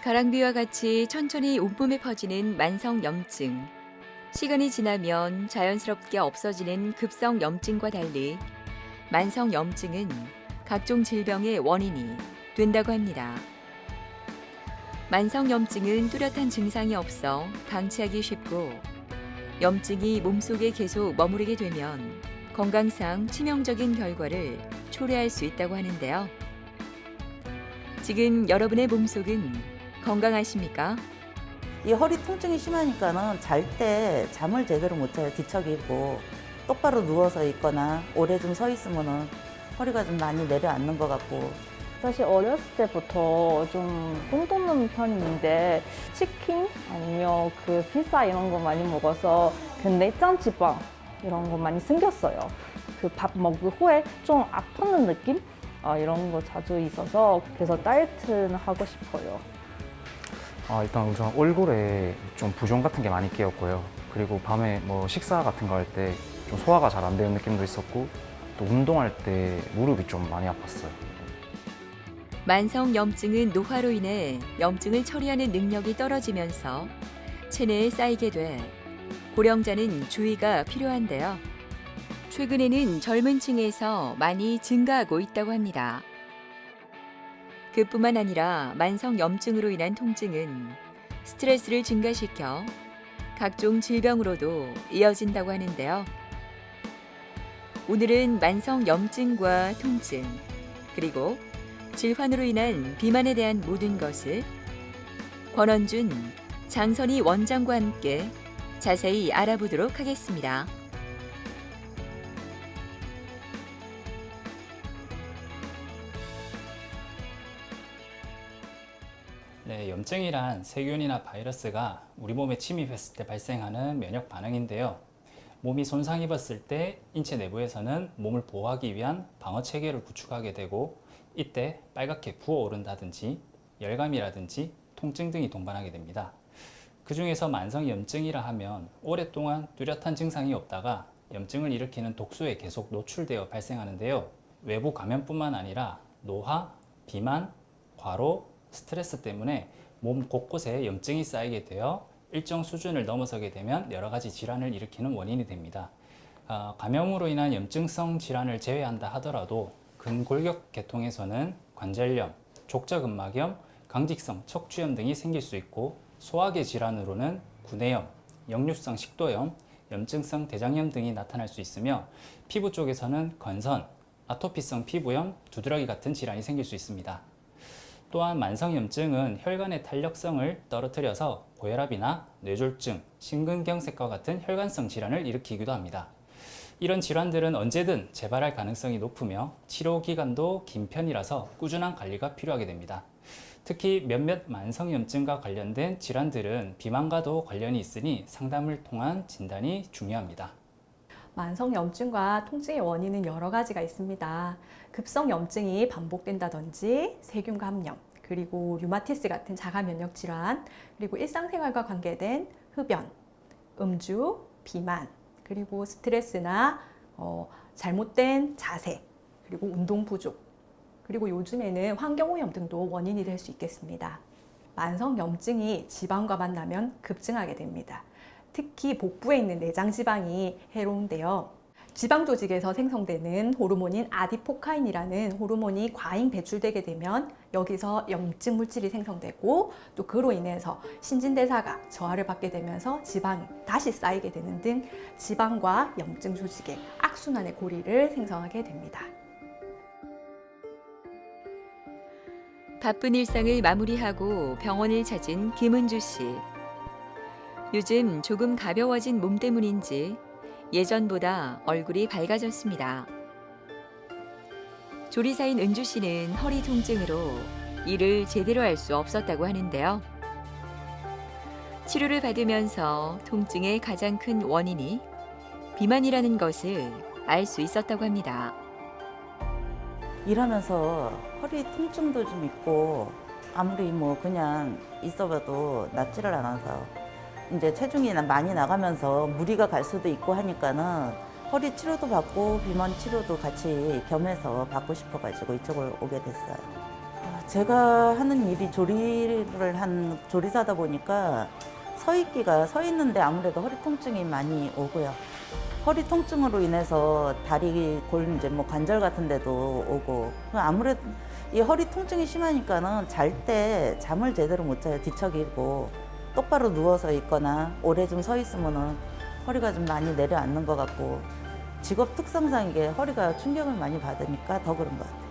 가랑비와 같이 천천히 온몸에 퍼지는 만성 염증. 시간이 지나면 자연스럽게 없어지는 급성 염증과 달리 만성 염증은 각종 질병의 원인이 된다고 합니다. 만성 염증은 뚜렷한 증상이 없어 방치하기 쉽고 염증이 몸속에 계속 머무르게 되면 건강상 치명적인 결과를 초래할 수 있다고 하는데요. 지금 여러분의 몸속은 건강하십니까? 이 허리 통증이 심하니까는 잘 때 잠을 제대로 못 자요. 뒤척이고 똑바로 누워서 있거나 오래 좀 서 있으면은 허리가 좀 많이 내려앉는 것 같고. 사실 어렸을 때부터 좀 돈 돋는 편인데 치킨 아니면 그 피자 이런 거 많이 먹어서 그 내장 지방 이런 거 많이 생겼어요. 그 밥 먹은 후에 좀 아프는 느낌? 이런 거 자주 있어서 그래서 다이어트는 하고 싶어요. 일단 우선 얼굴에 좀 부종 같은 게 많이 끼었고요. 그리고 밤에 뭐 식사 같은 거 할 때 좀 소화가 잘 안 되는 느낌도 있었고, 또 운동할 때 무릎이 좀 많이 아팠어요. 만성 염증은 노화로 인해 염증을 처리하는 능력이 떨어지면서 체내에 쌓이게 돼 고령자는 주의가 필요한데요. 최근에는 젊은 층에서 많이 증가하고 있다고 합니다. 그뿐만 아니라 만성 염증으로 인한 통증은 스트레스를 증가시켜 각종 질병으로도 이어진다고 하는데요. 오늘은 만성 염증과 통증, 그리고 질환으로 인한 비만에 대한 모든 것을 권원준, 장선희 원장과 함께 자세히 알아보도록 하겠습니다. 네, 염증이란 세균이나 바이러스가 우리 몸에 침입했을 때 발생하는 면역 반응인데요. 몸이 손상 입었을 때 인체 내부에서는 몸을 보호하기 위한 방어 체계를 구축하게 되고, 이때 빨갛게 부어오른다든지 열감이라든지 통증 등이 동반하게 됩니다. 그 중에서 만성 염증이라 하면 오랫동안 뚜렷한 증상이 없다가 염증을 일으키는 독소에 계속 노출되어 발생하는데요. 외부 감염뿐만 아니라 노화, 비만, 과로, 스트레스 때문에 몸 곳곳에 염증이 쌓이게 되어 일정 수준을 넘어서게 되면 여러 가지 질환을 일으키는 원인이 됩니다. 감염으로 인한 염증성 질환을 제외한다 하더라도 근골격 계통에서는 관절염, 족저근막염, 강직성 척추염 등이 생길 수 있고, 소화계 질환으로는 구내염, 역류성 식도염, 염증성 대장염 등이 나타날 수 있으며, 피부 쪽에서는 건선, 아토피성 피부염, 두드러기 같은 질환이 생길 수 있습니다. 또한 만성염증은 혈관의 탄력성을 떨어뜨려서 고혈압이나 뇌졸중, 심근경색과 같은 혈관성 질환을 일으키기도 합니다. 이런 질환들은 언제든 재발할 가능성이 높으며 치료 기간도 긴 편이라서 꾸준한 관리가 필요하게 됩니다. 특히 몇몇 만성염증과 관련된 질환들은 비만과도 관련이 있으니 상담을 통한 진단이 중요합니다. 만성염증과 통증의 원인은 여러 가지가 있습니다. 급성염증이 반복된다든지 세균 감염, 그리고 류마티스 같은 자가 면역 질환, 그리고 일상생활과 관계된 흡연, 음주, 비만, 그리고 스트레스나 잘못된 자세, 그리고 운동 부족, 그리고 요즘에는 환경오염 등도 원인이 될 수 있겠습니다. 만성염증이 지방과 만나면 급증하게 됩니다. 특히 복부에 있는 내장 지방이 해로운데요. 지방 조직에서 생성되는 호르몬인 아디포카인이라는 호르몬이 과잉 배출되게 되면 여기서 염증 물질이 생성되고, 또 그로 인해서 신진대사가 저하를 받게 되면서 지방이 다시 쌓이게 되는 등 지방과 염증 조직의 악순환의 고리를 생성하게 됩니다. 바쁜 일상을 마무리하고 병원을 찾은 김은주 씨. 요즘 조금 가벼워진 몸 때문인지 예전보다 얼굴이 밝아졌습니다. 조리사인 은주 씨는 허리 통증으로 일을 제대로 할 수 없었다고 하는데요. 치료를 받으면서 통증의 가장 큰 원인이 비만이라는 것을 알 수 있었다고 합니다. 일하면서 허리 통증도 좀 있고, 아무리 뭐 그냥 있어봐도 낫지를 않아서 이제 체중이 많이 나가면서 무리가 갈 수도 있고 하니까는 허리 치료도 받고 비만 치료도 같이 겸해서 받고 싶어가지고 이쪽을 오게 됐어요. 제가 하는 일이 조리를 한 조리사다 보니까 서 있는데 아무래도 허리 통증이 많이 오고요. 허리 통증으로 인해서 다리 이제 뭐 관절 같은 데도 오고 아무래도 이 허리 통증이 심하니까는 잘 때 잠을 제대로 못 자요. 뒤척이고 똑바로 누워서 있거나 오래 좀 서 있으면은 허리가 좀 많이 내려앉는 것 같고 직업 특성상 이게 허리가 충격을 많이 받으니까 더 그런 것 같아요.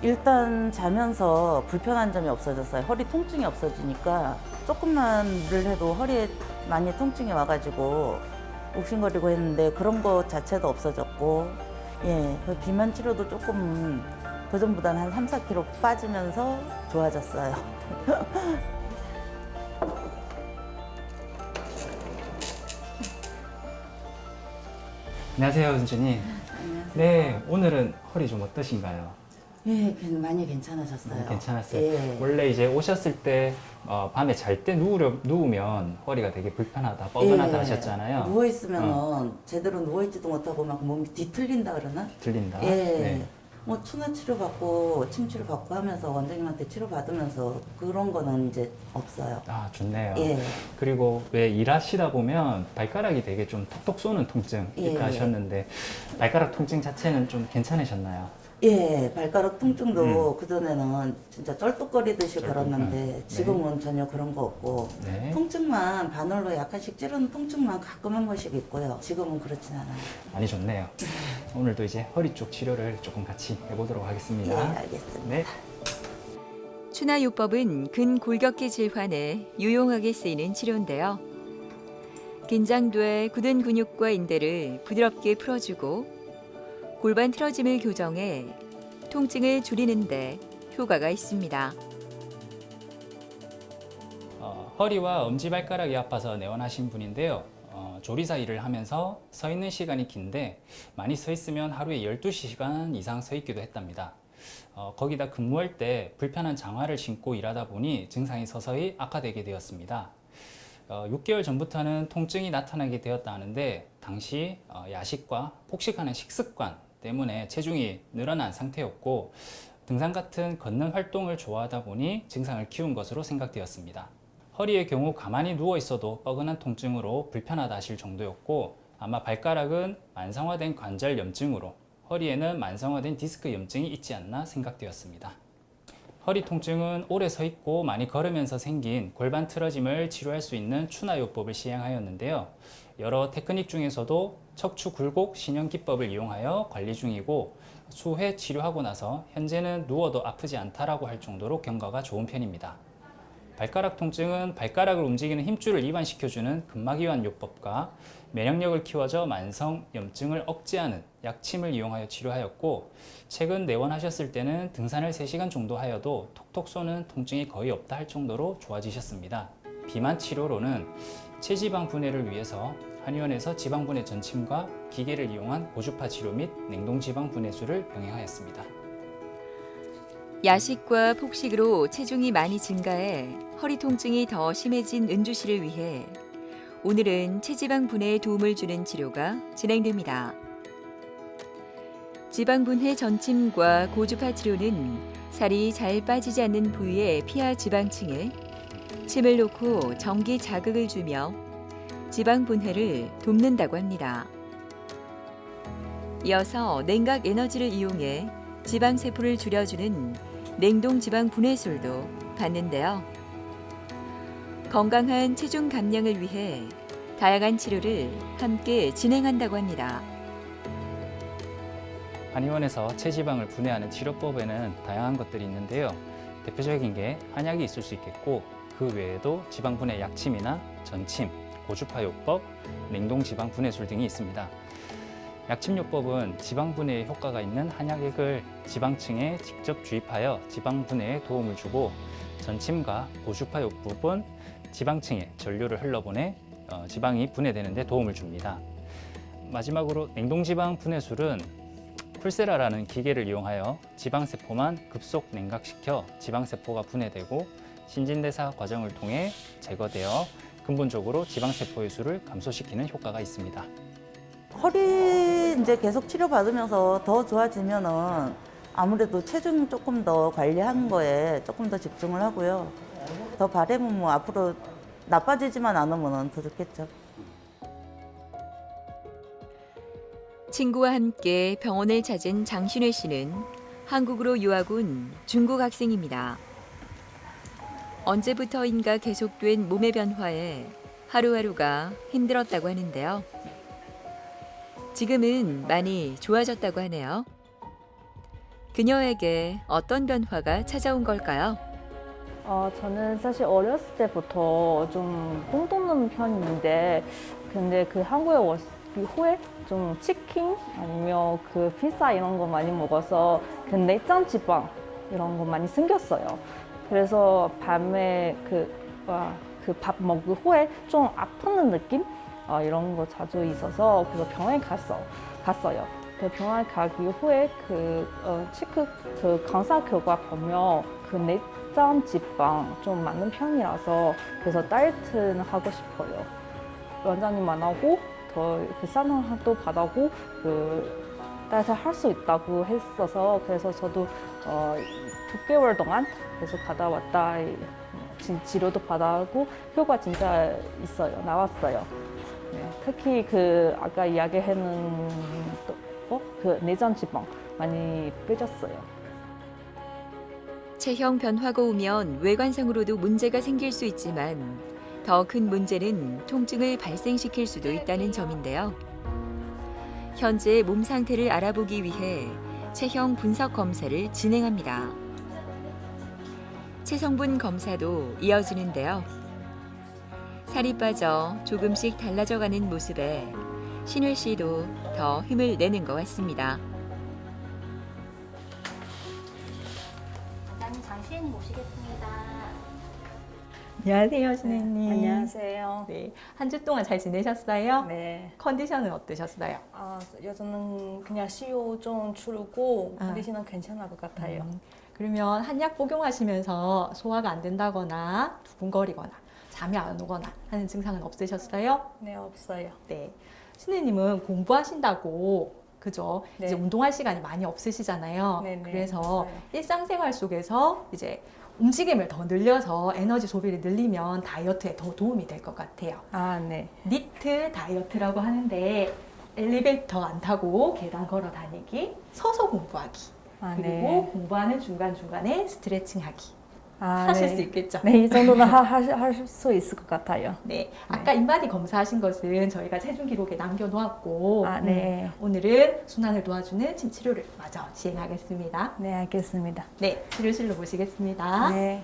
일단 자면서 불편한 점이 없어졌어요. 허리 통증이 없어지니까 조금만 일을 해도 허리에 많이 통증이 와가지고 욱신거리고 했는데 그런 거 자체도 없어졌고, 예, 그 비만 치료도 조금 그전보다는 한 3, 4kg 빠지면서 좋아졌어요. 안녕하세요, 은주님. 네, 오늘은 허리 좀 어떠신가요? 예, 많이 괜찮아졌어요. 괜찮았어요. 예. 원래 이제 오셨을 때 밤에 잘 때 누우면 허리가 되게 불편하다, 뻐근하다 예. 하셨잖아요. 누워 있으면은 제대로 누워 있지도 못하고 막 몸이 뒤틀린다 그러나? 들린다. 예. 네. 뭐 추나 치료 받고 침 치료 받고 하면서 원장님한테 치료 받으면서 그런 거는 이제 없어요. 아, 좋네요. 예. 그리고 왜 일하시다 보면 발가락이 되게 좀 톡톡 쏘는 통증 이렇게 예. 하셨는데 발가락 통증 자체는 좀 괜찮으셨나요? 예, 발가락 통증도 음. 그전에는 진짜 쩔뚝거리듯이 걸었는데 지금은 전혀 그런 거 없고 네. 통증만 바늘로 약간씩 찌르는 통증만 가끔 한 번씩 있고요. 지금은 그렇진 않아요. 많이 좋네요. 오늘도 이제 허리 쪽 치료를 조금 같이 해보도록 예, 하겠습니다. 알겠습니다. 네. 추나요법은 근골격계 질환에 유용하게 쓰이는 치료인데요. 긴장돼 굳은 근육과 인대를 부드럽게 풀어주고 골반 틀어짐을 교정해 통증을 줄이는 데 효과가 있습니다. 허리와 엄지발가락이 아파서 내원하신 분인데요. 조리사 일을 하면서 서 있는 시간이 긴데 많이 서 있으면 하루에 12시간 이상 서 있기도 했답니다. 거기다 근무할 때 불편한 장화를 신고 일하다 보니 증상이 서서히 악화되게 되었습니다. 6개월 전부터는 통증이 나타나게 되었다 하는데 당시 야식과 폭식하는 식습관 때문에 체중이 늘어난 상태였고 등산 같은 걷는 활동을 좋아하다 보니 증상을 키운 것으로 생각되었습니다. 허리의 경우 가만히 누워 있어도 뻐근한 통증으로 불편하다 하실 정도였고 아마 발가락은 만성화된 관절 염증으로 허리에는 만성화된 디스크 염증이 있지 않나 생각되었습니다. 허리 통증은 오래 서 있고 많이 걸으면서 생긴 골반 틀어짐을 치료할 수 있는 추나요법을 시행하였는데요. 여러 테크닉 중에서도 척추 굴곡 신형 기법을 이용하여 관리 중이고 수회 치료하고 나서 현재는 누워도 아프지 않다라고 할 정도로 경과가 좋은 편입니다. 발가락 통증은 발가락을 움직이는 힘줄을 이완시켜주는 근막이완 요법과 면역력을 키워줘 만성 염증을 억제하는 약침을 이용하여 치료하였고 최근 내원하셨을 때는 등산을 3시간 정도 하여도 톡톡 쏘는 통증이 거의 없다 할 정도로 좋아지셨습니다. 비만 치료로는 체지방 분해를 위해서 한의원에서 지방분해 전침과 기계를 이용한 고주파 치료 및 냉동지방 분해술을 병행하였습니다. 야식과 폭식으로 체중이 많이 증가해 허리 통증이 더 심해진 은주 씨를 위해 오늘은 체지방 분해에 도움을 주는 치료가 진행됩니다. 지방 분해 전침과 고주파 치료는 살이 잘 빠지지 않는 부위의 피하 지방층에 침을 놓고 전기 자극을 주며 지방 분해를 돕는다고 합니다. 이어서 냉각 에너지를 이용해 지방 세포를 줄여주는 냉동 지방 분해술도 받는데요. 건강한 체중 감량을 위해 다양한 치료를 함께 진행한다고 합니다. 한의원에서 체지방을 분해하는 치료법에는 다양한 것들이 있는데요. 대표적인 게 한약이 있을 수 있겠고 그 외에도 지방 분해 약침이나 전침, 고주파요법, 냉동 지방 분해술 등이 있습니다. 약침요법은 지방 분해에 효과가 있는 한약액을 지방층에 직접 주입하여 지방 분해에 도움을 주고 전침과 고주파요법은 지방층에 전류를 흘러보내 지방이 분해되는 데 도움을 줍니다. 마지막으로 냉동지방 분해술은 쿨세라라는 기계를 이용하여 지방세포만 급속 냉각시켜 지방세포가 분해되고 신진대사 과정을 통해 제거되어 근본적으로 지방세포의 수를 감소시키는 효과가 있습니다. 허리 이제 계속 치료받으면서 더 좋아지면은 아무래도 체중 조금 더 관리하는 거에 조금 더 집중을 하고요. 더 바람은 뭐 앞으로 나빠지지만 않으면 더 좋겠죠. 친구와 함께 병원을 찾은 장신혜 씨는 한국으로 유학 온 중국 학생입니다. 언제부터인가 계속된 몸의 변화에 하루하루가 힘들었다고 하는데요. 지금은 많이 좋아졌다고 하네요. 그녀에게 어떤 변화가 찾아온 걸까요? 저는 사실 어렸을 때부터 좀 똥 돕는 편인데, 근데 그 한국에 왔을 후에 좀 치킨 아니면 그 피자 이런 거 많이 먹어서 그 내장 지방 이런 거 많이 생겼어요. 그래서 밤에 그 밥 먹은 후에 좀 아픈 느낌 이런 거 자주 있어서 그래서 병원에 갔어요. 그 병원 가기 후에 체크 그 검사 결과 보면 그 내장 지방 좀 많은 편이라서 그래서 다이어트는 하고 싶어요. 원장님 만나고 더 그 상담도 받아고 그 다이어트 할 수 있다고 했어서 그래서 저도 2개월 동안 계속 가다 왔다 치료도 받아고 효과 진짜 있어요. 나왔어요. 네, 특히 그 아까 이야기하는 그 내장 지방 많이 빼졌어요. 체형 변화가 오면 외관상으로도 문제가 생길 수 있지만 더 큰 문제는 통증을 발생시킬 수도 있다는 점인데요. 현재 몸 상태를 알아보기 위해 체형 분석 검사를 진행합니다. 체성분 검사도 이어지는데요. 살이 빠져 조금씩 달라져가는 모습에 신혜 씨도 더 힘을 내는 것 같습니다. 원장님 잠시 모시겠습니다. 안녕하세요, 신혜님. 안녕하세요. 네, 한 주 동안 잘 지내셨어요? 네. 컨디션은 어떠셨어요? 요즘은 그냥 CO 좀 줄고 아. 컨디션은 괜찮을 것 같아요. 그러면 한약 복용하시면서 소화가 안 된다거나 두근거리거나 잠이 안 오거나 하는 증상은 없으셨어요? 네, 없어요. 네. 신혜님은 공부하신다고 그죠? 네. 이제 운동할 시간이 많이 없으시잖아요. 네네. 그래서 맞아요. 일상생활 속에서 이제 움직임을 더 늘려서 에너지 소비를 늘리면 다이어트에 더 도움이 될 것 같아요. 아, 네. 니트 다이어트라고 하는데 엘리베이터 안 타고 계단 걸어 다니기, 서서 공부하기, 아, 그리고 네. 공부하는 중간중간에 스트레칭하기 아, 하실 네. 수 있겠죠? 네, 이 정도는 할 수 있을 것 같아요. 네, 아까 인바디 검사하신 것은 저희가 체중 기록에 남겨놓았고 아, 네. 오늘은 순환을 도와주는 치료를 마저 시행하겠습니다. 네, 알겠습니다. 네, 치료실로 모시겠습니다. 네.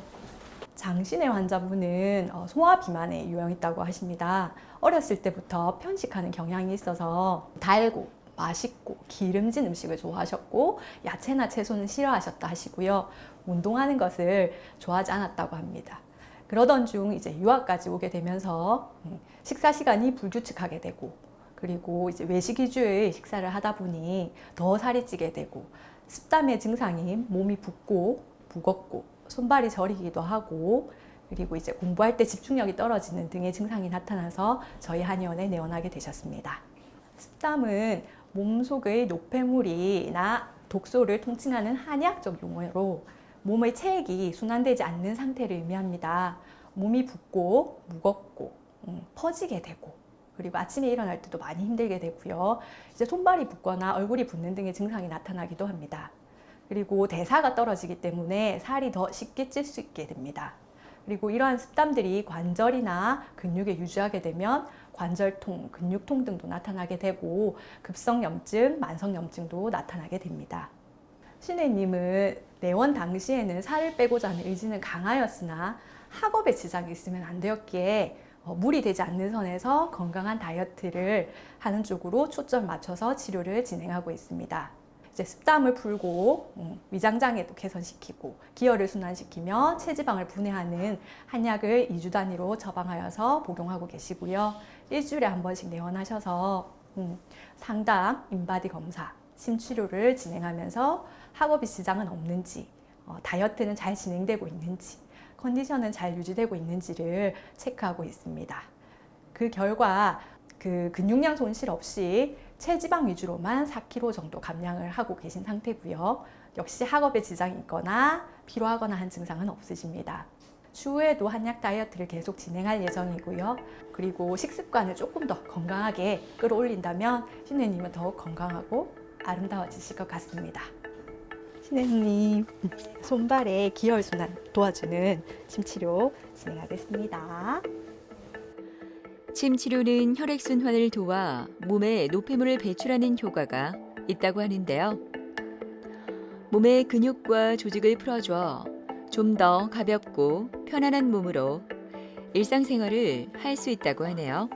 장신혜 환자분은 소화 비만에 유형있다고 하십니다. 어렸을 때부터 편식하는 경향이 있어서 달고 맛있고 기름진 음식을 좋아하셨고 야채나 채소는 싫어하셨다 하시고요. 운동하는 것을 좋아하지 않았다고 합니다. 그러던 중 이제 유학까지 오게 되면서 식사 시간이 불규칙하게 되고 그리고 이제 외식 위주의 식사를 하다 보니 더 살이 찌게 되고 습담의 증상이 몸이 붓고 무겁고 손발이 저리기도 하고 그리고 이제 공부할 때 집중력이 떨어지는 등의 증상이 나타나서 저희 한의원에 내원하게 되셨습니다. 습담은 몸속의 노폐물이나 독소를 통칭하는 한의학적 용어로 몸의 체액이 순환되지 않는 상태를 의미합니다. 몸이 붓고 무겁고 퍼지게 되고 그리고 아침에 일어날 때도 많이 힘들게 되고요. 이제 손발이 붓거나 얼굴이 붓는 등의 증상이 나타나기도 합니다. 그리고 대사가 떨어지기 때문에 살이 더 쉽게 찔 수 있게 됩니다. 그리고 이러한 습담들이 관절이나 근육에 유지하게 되면 관절통, 근육통 등도 나타나게 되고 급성염증, 만성염증도 나타나게 됩니다. 신혜님은 내원 당시에는 살을 빼고자 하는 의지는 강하였으나 학업에 지장이 있으면 안 되었기에 무리 되지 않는 선에서 건강한 다이어트를 하는 쪽으로 초점 맞춰서 치료를 진행하고 있습니다. 이제 습담을 풀고 위장장애도 개선시키고 기혈을 순환시키며 체지방을 분해하는 한약을 2주 단위로 처방하여서 복용하고 계시고요. 일주일에 한 번씩 내원하셔서 상담, 인바디 검사, 심치료를 진행하면서 학업이 지장은 없는지, 다이어트는 잘 진행되고 있는지, 컨디션은 잘 유지되고 있는지를 체크하고 있습니다. 그 결과 그 근육량 손실 없이 체지방 위주로만 4kg 정도 감량을 하고 계신 상태고요. 역시 학업에 지장이 있거나 피로하거나 한 증상은 없으십니다. 추후에도 한약 다이어트를 계속 진행할 예정이고요. 그리고 식습관을 조금 더 건강하게 끌어올린다면 신혜님은 더욱 건강하고 아름다워지실 것 같습니다. 신혜님, 손발의 기혈순환 도와주는 침치료 진행하겠습니다. 침 치료는 혈액순환을 도와 몸에 노폐물을 배출하는 효과가 있다고 하는데요. 몸의 근육과 조직을 풀어줘 좀 더 가볍고 편안한 몸으로 일상생활을 할 수 있다고 하네요.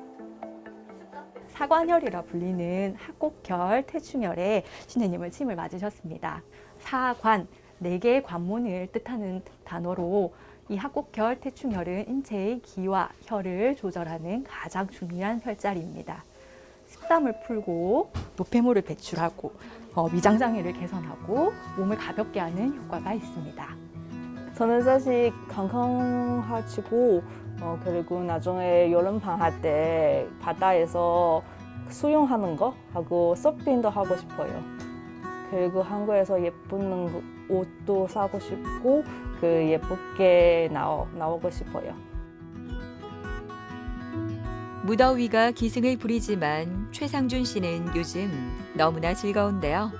사관혈이라 불리는 합곡혈, 태충혈에 신혜님은 침을 맞으셨습니다. 사관, 4개의 관문을 뜻하는 단어로 이 합곡혈, 태충혈은 인체의 기와 혈을 조절하는 가장 중요한 혈자리입니다. 식담을 풀고 노폐물을 배출하고 위장장애를 개선하고 몸을 가볍게 하는 효과가 있습니다. 저는 사실 건강하시고 그리고 나중에 여름 방학 때 바다에서 수영하는 거 하고 서핑도 하고 싶어요. 그리고 한국에서 예쁜 옷도 사고 싶고 그 예쁘게 나오고 싶어요. 무더위가 기승을 부리지만 최상준 씨는 요즘 너무나 즐거운데요.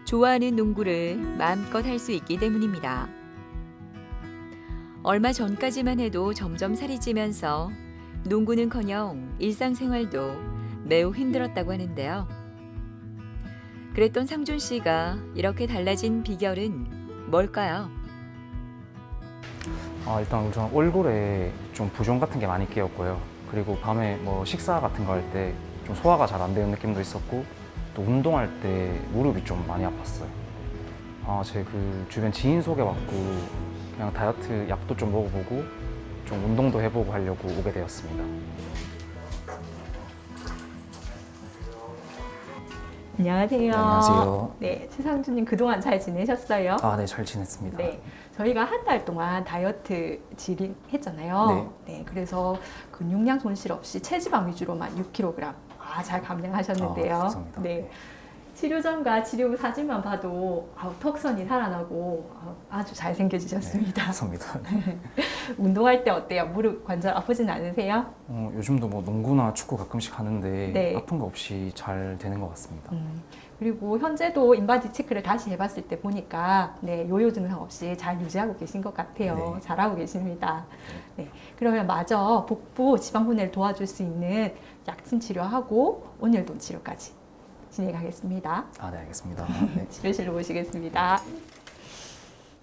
좋아하는 농구를 마음껏 할 수 있기 때문입니다. 얼마 전까지만 해도 점점 살이 찌면서 농구는커녕 일상생활도 매우 힘들었다고 하는데요. 그랬던 상준 씨가 이렇게 달라진 비결은 뭘까요? 일단 우선 얼굴에 좀 부종 같은 게 많이 끼었고요. 그리고 밤에 뭐 식사 같은 거 할 때 좀 소화가 잘 안 되는 느낌도 있었고, 또 운동할 때 무릎이 좀 많이 아팠어요. 제 그 주변 지인 소개받고 그냥 다이어트 약도 좀 먹어보고 좀 운동도 해보고 하려고 오게 되었습니다. 안녕하세요. 네, 안녕하세요. 네, 최상준님 그동안 잘 지내셨어요? 네, 잘 지냈습니다. 네, 저희가 한 달 동안 다이어트 진행했잖아요. 네, 그래서 근육량 손실 없이 체지방 위주로만 6kg 잘 감량하셨는데요. 감사합니다. 네, 치료 전과 치료 후 사진만 봐도 턱선이 살아나고 아주 잘생겨지셨습니다. 감사합니다. 운동할 때 어때요? 무릎 관절 아프진 않으세요? 요즘도 뭐 농구나 축구 가끔씩 하는데 네. 아픈 거 없이 잘 되는 것 같습니다. 그리고 현재도 인바디 체크를 다시 해봤을 때 보니까 요요 증상 없이 잘 유지하고 계신 것 같아요. 네. 잘하고 계십니다. 네, 그러면 마저 복부 지방 분해를 도와줄 수 있는 약침 치료하고 온열돈 치료까지 진행하겠습니다. 네, 알겠습니다. 네. 치료실로 모시겠습니다.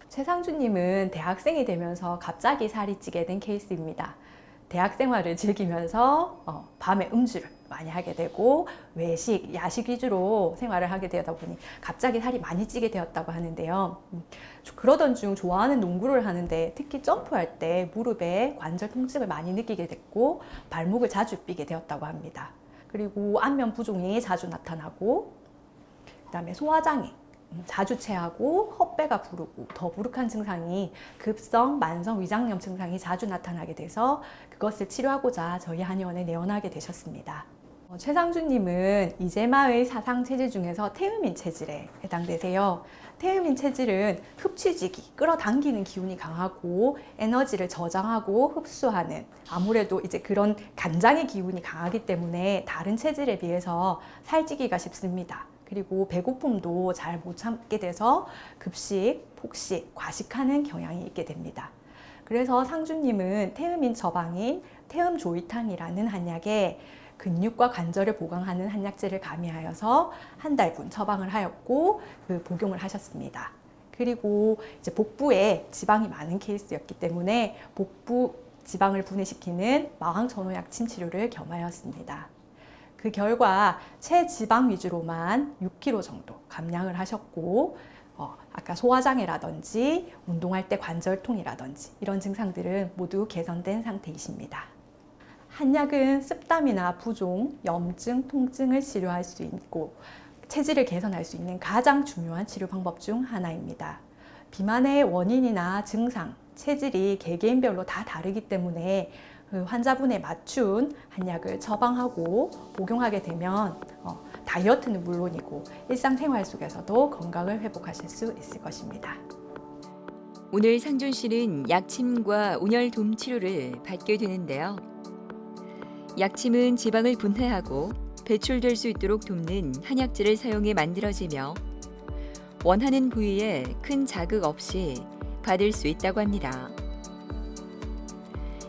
최상준님은 대학생이 되면서 갑자기 살이 찌게 된 케이스입니다. 대학 생활을 즐기면서 밤에 음주를 많이 하게 되고 외식, 야식 위주로 생활을 하게 되다 보니 갑자기 살이 많이 찌게 되었다고 하는데요. 그러던 중 좋아하는 농구를 하는데 특히 점프할 때 무릎에 관절 통증을 많이 느끼게 됐고 발목을 자주 삐게 되었다고 합니다. 그리고 안면 부종이 자주 나타나고 그다음에 소화장애 자주 체하고 헛배가 부르고 더부룩한 증상이 급성 만성 위장염 증상이 자주 나타나게 돼서 그것을 치료하고자 저희 한의원에 내원하게 되셨습니다. 최상준님은 이재마의 사상 체질 중에서 태음인 체질에 해당되세요. 태음인 체질은 흡취지기, 끌어당기는 기운이 강하고 에너지를 저장하고 흡수하는 아무래도 이제 그런 간장의 기운이 강하기 때문에 다른 체질에 비해서 살찌기가 쉽습니다. 그리고 배고픔도 잘 못 참게 돼서 급식, 폭식, 과식하는 경향이 있게 됩니다. 그래서 상준님은 태음인 처방인 태음조이탕이라는 한약에 근육과 관절을 보강하는 한약재를 가미하여서 한 달분 처방을 하였고 복용을 하셨습니다. 그리고 이제 복부에 지방이 많은 케이스였기 때문에 복부 지방을 분해시키는 마왕천호약침 치료를 겸하였습니다. 그 결과 체지방 위주로만 6kg 정도 감량을 하셨고 아까 소화장애라든지 운동할 때 관절통이라든지 이런 증상들은 모두 개선된 상태이십니다. 한약은 습담이나 부종, 염증, 통증을 치료할 수 있고 체질을 개선할 수 있는 가장 중요한 치료 방법 중 하나입니다. 비만의 원인이나 증상, 체질이 개개인별로 다 다르기 때문에 그 환자분에 맞춘 한약을 처방하고 복용하게 되면 다이어트는 물론이고 일상생활 속에서도 건강을 회복하실 수 있을 것입니다. 오늘 상준 씨는 약침과 온열돔 치료를 받게 되는데요. 약침은 지방을 분해하고 배출될 수 있도록 돕는 한약재를 사용해 만들어지며 원하는 부위에 큰 자극 없이 받을 수 있다고 합니다.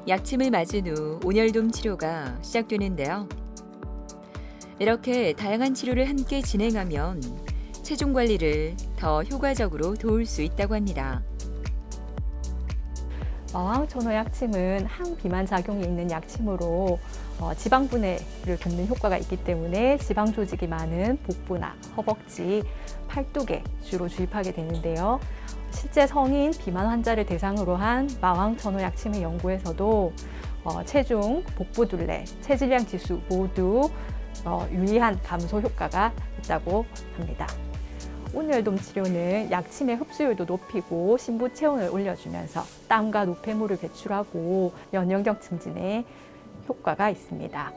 약침을 맞은 후 온열돔 치료가 시작되는데요. 이렇게 다양한 치료를 함께 진행하면 체중 관리를 더 효과적으로 도울 수 있다고 합니다. 마왕천호 약침은 항비만 작용이 있는 약침으로 지방 분해를 돕는 효과가 있기 때문에 지방 조직이 많은 복부나 허벅지, 팔뚝에 주로 주입하게 되는데요. 실제 성인 비만 환자를 대상으로 한 마왕천호 약침의 연구에서도 체중, 복부 둘레, 체질량 지수 모두 유의한 감소 효과가 있다고 합니다. 온열돔 치료는 약침의 흡수율도 높이고 신부 체온을 올려주면서 땀과 노폐물을 배출하고 면역력 증진에 효과가 있습니다.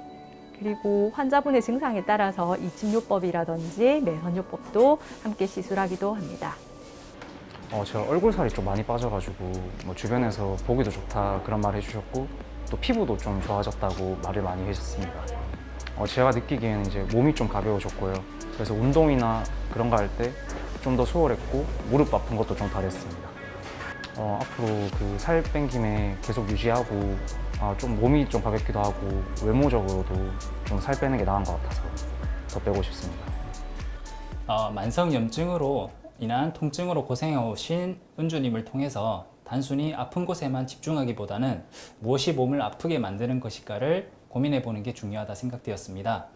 그리고 환자분의 증상에 따라서 이침요법이라든지 매선요법도 함께 시술하기도 합니다. 제가 얼굴살이 좀 많이 빠져가지고 뭐 주변에서 보기도 좋다 그런 말 해주셨고 또 피부도 좀 좋아졌다고 말을 많이 해주셨습니다. 제가 느끼기에는 이제 몸이 좀 가벼워졌고요. 그래서 운동이나 그런 거 할 때 좀 더 수월했고 무릎 아픈 것도 좀 덜했습니다. 앞으로 그 살 뺀 김에 계속 유지하고 좀 몸이 좀 가볍기도 하고 외모적으로도 좀 살 빼는 게 나은 것 같아서 더 빼고 싶습니다. 만성 염증으로 인한 통증으로 고생해 오신 은주님을 통해서 단순히 아픈 곳에만 집중하기보다는 무엇이 몸을 아프게 만드는 것일까를 고민해 보는 게 중요하다 생각되었습니다.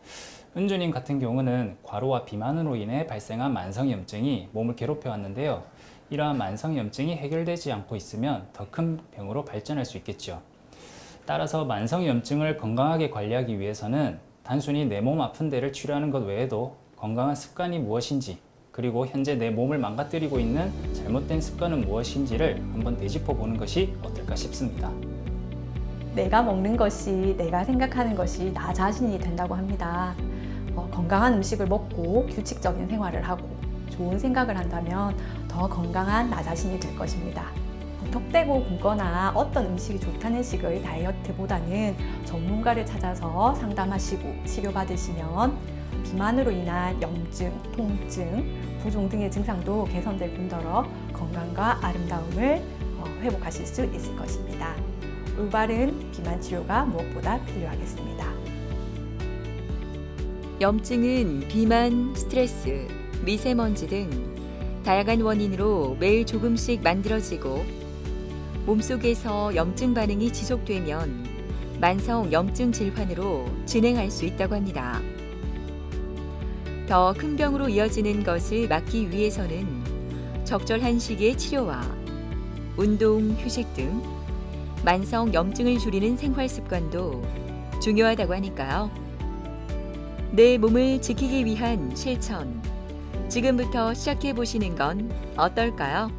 은주님 같은 경우는 과로와 비만으로 인해 발생한 만성염증이 몸을 괴롭혀 왔는데요. 이러한 만성염증이 해결되지 않고 있으면 더 큰 병으로 발전할 수 있겠죠. 따라서 만성염증을 건강하게 관리하기 위해서는 단순히 내 몸 아픈 데를 치료하는 것 외에도 건강한 습관이 무엇인지, 그리고 현재 내 몸을 망가뜨리고 있는 잘못된 습관은 무엇인지를 한번 되짚어 보는 것이 어떨까 싶습니다. 내가 먹는 것이, 내가 생각하는 것이 나 자신이 된다고 합니다. 건강한 음식을 먹고 규칙적인 생활을 하고 좋은 생각을 한다면 더 건강한 나 자신이 될 것입니다. 턱대고 굶거나 어떤 음식이 좋다는 식의 다이어트보다는 전문가를 찾아서 상담하시고 치료받으시면 비만으로 인한 염증, 통증, 부종 등의 증상도 개선될 뿐더러 건강과 아름다움을 회복하실 수 있을 것입니다. 올바른 비만 치료가 무엇보다 필요하겠습니다. 염증은 비만, 스트레스, 미세먼지 등 다양한 원인으로 매일 조금씩 만들어지고 몸속에서 염증 반응이 지속되면 만성 염증 질환으로 진행할 수 있다고 합니다. 더 큰 병으로 이어지는 것을 막기 위해서는 적절한 시기의 치료와 운동, 휴식 등 만성 염증을 줄이는 생활 습관도 중요하다고 하니까요. 내 몸을 지키기 위한 실천, 지금부터 시작해 보시는 건 어떨까요?